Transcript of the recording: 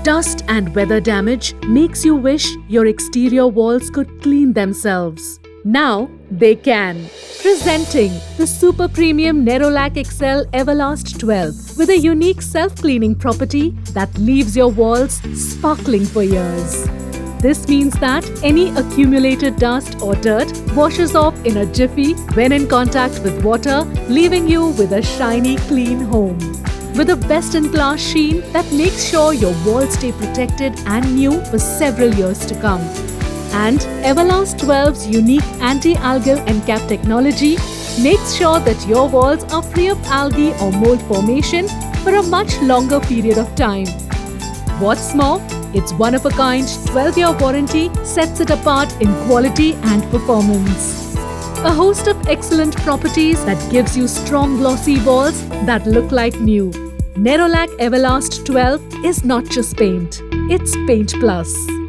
Dust and weather damage makes you wish your exterior walls could clean themselves. Now they can. Presenting the super premium Nerolac XL Everlast 12 with a unique self-cleaning property that leaves your walls sparkling for years. This means that any accumulated dust or dirt washes off in a jiffy when in contact with water, leaving you with a shiny, clean home. With a best-in-class sheen that makes sure your walls stay protected and new for several years to come. And Everlast 12's unique anti-algal encap technology makes sure that your walls are free of algae or mold formation for a much longer period of time. What's more, its one-of-a-kind 12-year warranty sets it apart in quality and performance. A host of excellent properties that gives you strong glossy walls that look like new. Nerolac Everlast 12 is not just paint, it's Paint Plus.